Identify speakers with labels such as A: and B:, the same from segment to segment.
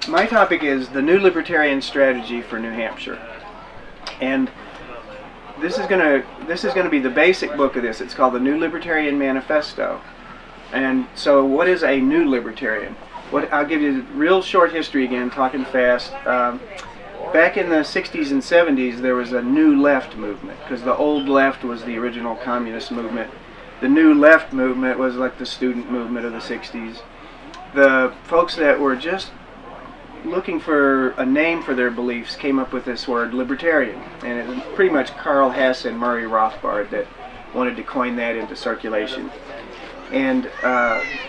A: my topic is the new libertarian strategy for New Hampshire, and this is gonna be the basic book of this. It's called the New Libertarian Manifesto. And so, what is a new libertarian? I'll give you a real short history again, talking fast. Back in the 60s and 70s, there was a new left movement, because the old left was the original communist movement. The new left movement was like the student movement of the 60s. The folks that were just looking for a name for their beliefs came up with this word, libertarian. And it was pretty much Carl Hess and Murray Rothbard that wanted to coin that into circulation. And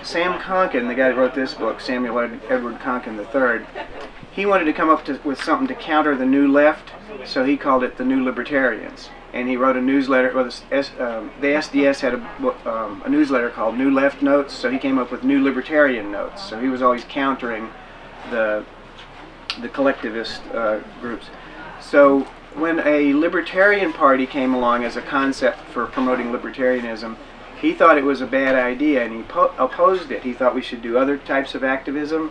A: Sam Konkin, the guy that wrote this book, Samuel Edward Konkin III, he wanted to come up with something to counter the new left, so he called it the New Libertarians. And he wrote a newsletter. Well, the SDS had a newsletter called New Left Notes, so he came up with New Libertarian Notes. So he was always countering the collectivist groups. So when a libertarian party came along as a concept for promoting libertarianism, he thought it was a bad idea, and he opposed it. He thought we should do other types of activism,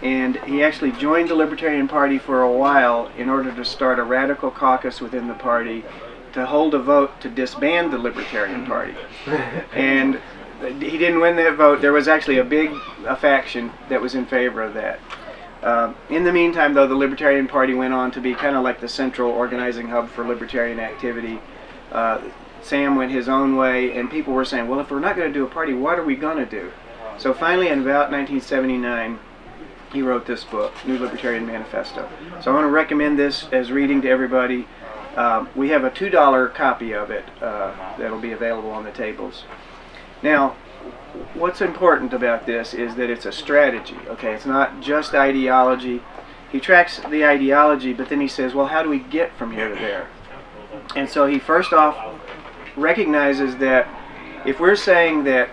A: and he actually joined the Libertarian Party for a while in order to start a radical caucus within the party to hold a vote to disband the Libertarian Party. And he didn't win that vote. There was actually a faction that was in favor of that. In the meantime, though, the Libertarian Party went on to be kind of like the central organizing hub for libertarian activity. Sam went his own way, and people were saying, well, if we're not going to do a party, what are we going to do? So finally, in about 1979, he wrote this book, New Libertarian Manifesto. So I want to recommend this as reading to everybody. We have a $2 copy of it that'll be available on the tables. Now, what's important about this is that it's a strategy, okay? It's not just ideology. He tracks the ideology, but then he says, well, how do we get from here to there? And so he first off recognizes that if we're saying that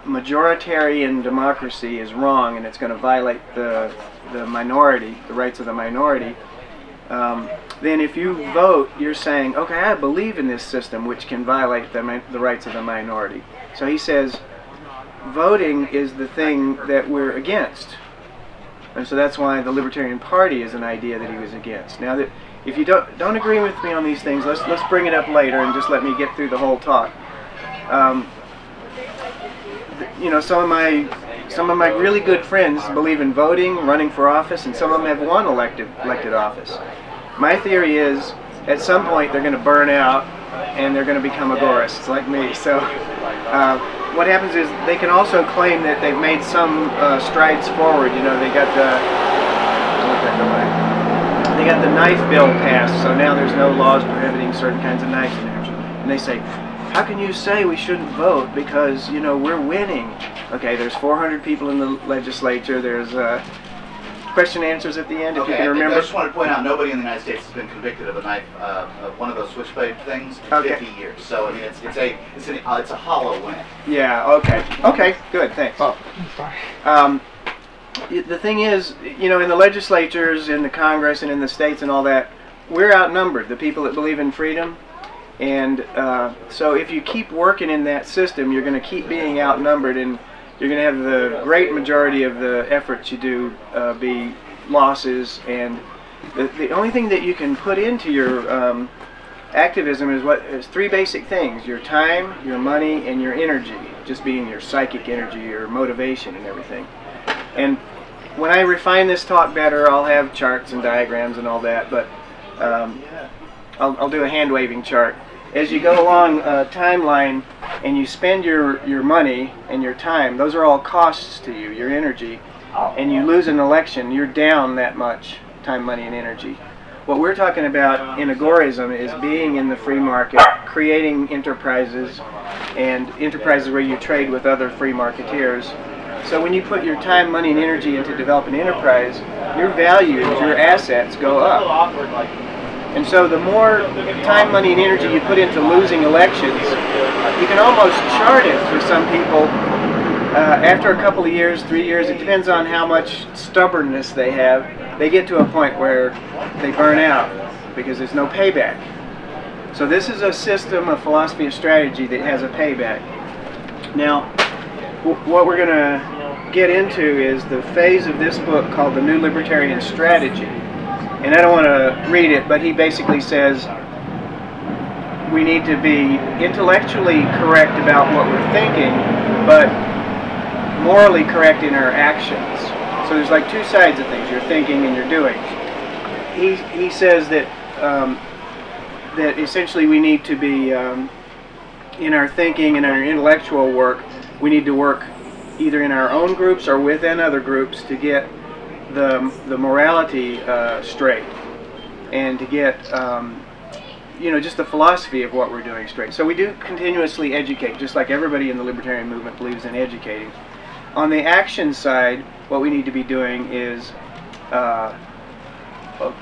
A: majoritarian democracy is wrong and it's going to violate the minority, the rights of the minority, then if you vote, you're saying, okay, I believe in this system which can violate the rights of the minority. So he says, voting is the thing that we're against. And so that's why the Libertarian Party is an idea that he was against. Now, that if you don't agree with me on these things, let's bring it up later and just let me get through the whole talk. You know, some of my really good friends believe in voting, running for office, and some of them have won elected office. My theory is, at some point, they're going to burn out and they're going to become agorists like me. So what happens is they can also claim that they've made some strides forward. You know, they got the knife bill passed, so now there's no laws prohibiting certain kinds of knives in Hampshire. And they say, how can you say we shouldn't vote because, you know, we're winning? Okay, there's 400 people in the legislature. There's question and answers at the end, if you can remember.
B: I just want to point out, nobody in the United States has been convicted of a knife, of one of those switchblade things in 50 years. So I mean, it's a hollow win.
A: Yeah. Okay. Okay. Good. Thanks. Oh, sorry. The thing is, you know, in the legislatures, in the Congress, and in the states, and all that, we're outnumbered. The people that believe in freedom. And so if you keep working in that system, you're going to keep being outnumbered, and you're going to have the great majority of the efforts you do be losses. And the only thing that you can put into your activism is three basic things: your time, your money, and your energy. Just being your psychic energy, your motivation, and everything. And when I refine this talk better, I'll have charts and diagrams and all that. But I'll do a hand-waving chart. As you go along a timeline and you spend your money and your time, those are all costs to you, your energy, and you lose an election, you're down that much time, money, and energy. What we're talking about in agorism is being in the free market, creating enterprises, and enterprises where you trade with other free marketeers. So when you put your time, money, and energy into developing an enterprise, your values, your assets go up. And so the more time, money, and energy you put into losing elections, you can almost chart it for some people. After a couple of years, 3 years, it depends on how much stubbornness they have, they get to a point where they burn out because there's no payback. So this is a system, a philosophy of strategy that has a payback. Now, what we're going to get into is the phase of this book called The New Libertarian Strategy. And I don't want to read it, but he basically says we need to be intellectually correct about what we're thinking, but morally correct in our actions. So there's like two sides of things, your thinking and your doing. He says that that essentially we need to be in our thinking and our intellectual work, we need to work either in our own groups or within other groups to get the morality straight, and to get you know, just the philosophy of what we're doing straight. So we do continuously educate, just like everybody in the libertarian movement believes in educating. On the action side, what we need to be doing is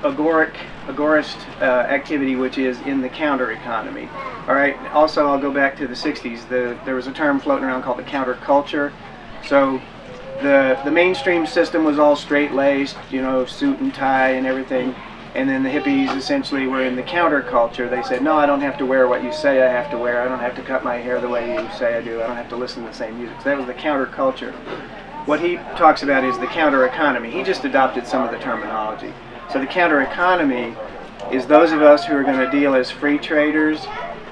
A: agorist activity, which is in the counter economy. All right. Also, I'll go back to the 60s. There was a term floating around called the counterculture. So the mainstream system was all straight-laced, you know, suit and tie and everything. And then the hippies essentially were in the counterculture. They said, no, I don't have to wear what you say I have to wear. I don't have to cut my hair the way you say I do. I don't have to listen to the same music. So that was the counterculture. What he talks about is the counter economy. He just adopted some of the terminology. So the counter economy is those of us who are going to deal as free traders.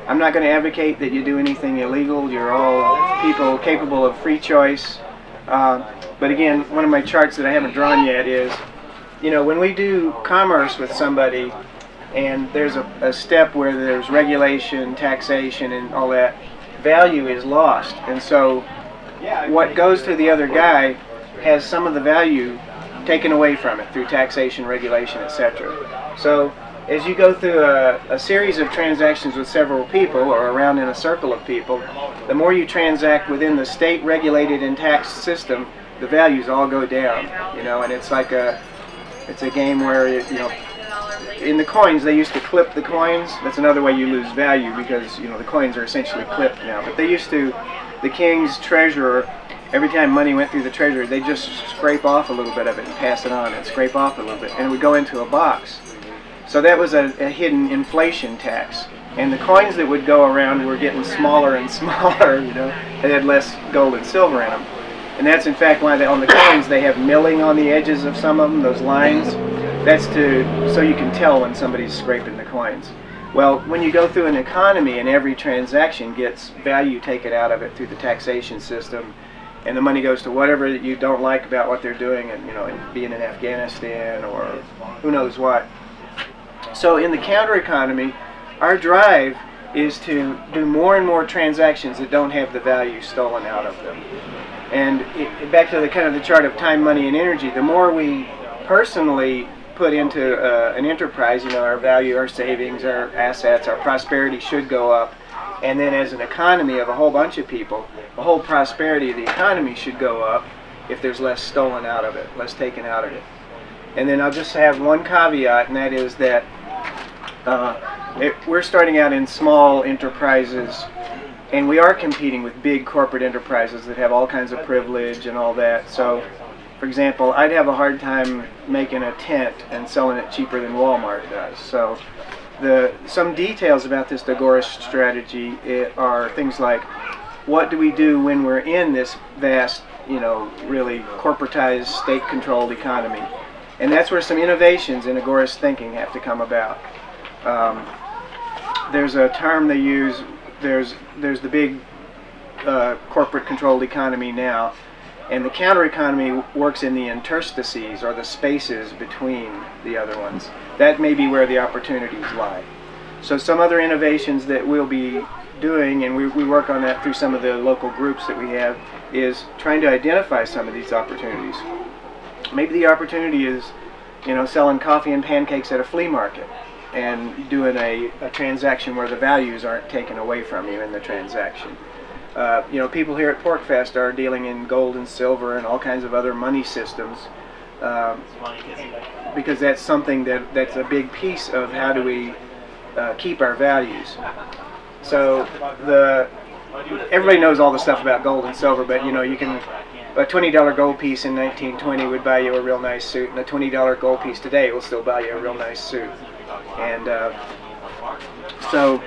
A: I'm not going to advocate that you do anything illegal. You're all people capable of free choice. But again, one of my charts that I haven't drawn yet is, you know, when we do commerce with somebody and there's a step where there's regulation, taxation, and all that, value is lost. And so what goes to the other guy has some of the value taken away from it through taxation, regulation, etc. So as you go through a series of transactions with several people, or around in a circle of people, the more you transact within the state regulated and taxed system, the values all go down, you know. And it's like it's a game where, you know, in the coins they used to clip the coins. That's another way you lose value, because, you know, the coins are essentially clipped now. But they used to, the king's treasurer, every time money went through the treasury, they'd just scrape off a little bit of it and pass it on, and scrape off a little bit, and it would go into a box. So that was a hidden inflation tax. And the coins that would go around were getting smaller and smaller, you know, they had less gold and silver in them. And that's in fact why on the coins they have milling on the edges of some of them, those lines. That's so you can tell when somebody's scraping the coins. Well, when you go through an economy and every transaction gets value taken out of it through the taxation system, and the money goes to whatever you don't like about what they're doing, and, you know, being in Afghanistan or who knows what. So in the counter economy, our drive is to do more and more transactions that don't have the value stolen out of them. And back to the kind of the chart of time, money, and energy, the more we personally put into an enterprise, you know, our value, our savings, our assets, our prosperity should go up. And then as an economy of a whole bunch of people, the whole prosperity of the economy should go up if there's less stolen out of it, less taken out of it. And then I'll just have one caveat, and that is that we're starting out in small enterprises, and we are competing with big corporate enterprises that have all kinds of privilege and all that. So, for example, I'd have a hard time making a tent and selling it cheaper than Walmart does. So some details about this agorist strategy are things like, what do we do when we're in this vast, you know, really corporatized, state-controlled economy? And that's where some innovations in agorist thinking have to come about. There's a term they use, there's the big corporate-controlled economy now, and the counter-economy works in the interstices, or the spaces between the other ones. That may be where the opportunities lie. So some other innovations that we'll be doing, and we work on that through some of the local groups that we have, is trying to identify some of these opportunities. Maybe the opportunity is, you know, selling coffee and pancakes at a flea market and doing a transaction where the values aren't taken away from you in the transaction. You know, people here at Porcfest are dealing in gold and silver and all kinds of other money systems, because that's something that's a big piece of how do we keep our values. So everybody knows all the stuff about gold and silver, but you know, you can, a $20 gold piece in 1920 would buy you a real nice suit, and a $20 gold piece today will still buy you a real nice suit. And so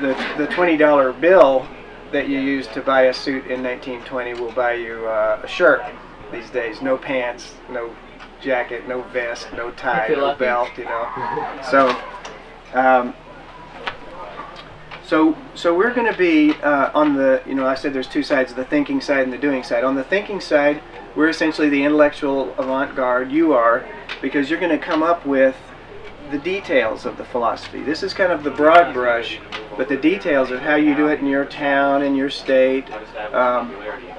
A: the $20 bill that you used to buy a suit in 1920 will buy you a shirt these days. No pants, no jacket, no vest, no tie, no belt, you know. So we're going to be on the, you know, I said there's two sides, the thinking side and the doing side. On the thinking side, we're essentially the intellectual avant-garde. You are, because you're going to come up with the details of the philosophy. This is kind of the broad brush, but the details of how you do it in your town, in your state,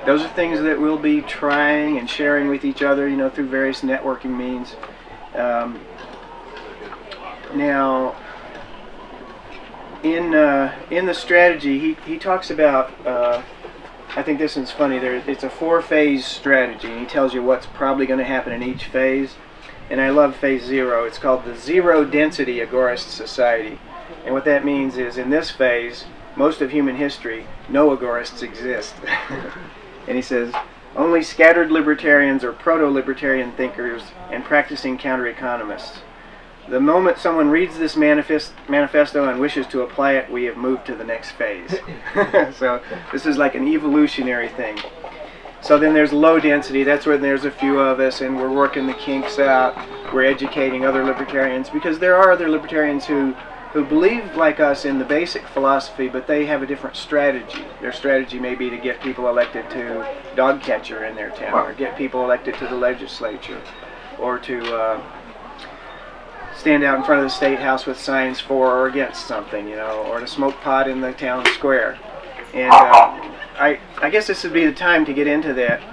A: those are things that we'll be trying and sharing with each other, you know, through various networking means. Now, in the strategy, he talks about, I think this one's funny, it's a 4-phase strategy, and he tells you what's probably going to happen in each phase. And I love phase 0. It's called the zero density agorist society. And what that means is, in this phase, most of human history, no agorists exist. And he says, only scattered libertarians or proto-libertarian thinkers and practicing counter-economists. The moment someone reads this manifesto and wishes to apply it, we have moved to the next phase. So this is like an evolutionary thing. So then there's low density, that's where there's a few of us and we're working the kinks out, we're educating other libertarians, because there are other libertarians who believe like us in the basic philosophy, but they have a different strategy. Their strategy may be to get people elected to dog catcher in their town, or get people elected to the legislature, or to stand out in front of the State House with signs for or against something, you know, or to smoke pot in the town square. And I guess this would be the time to get into that.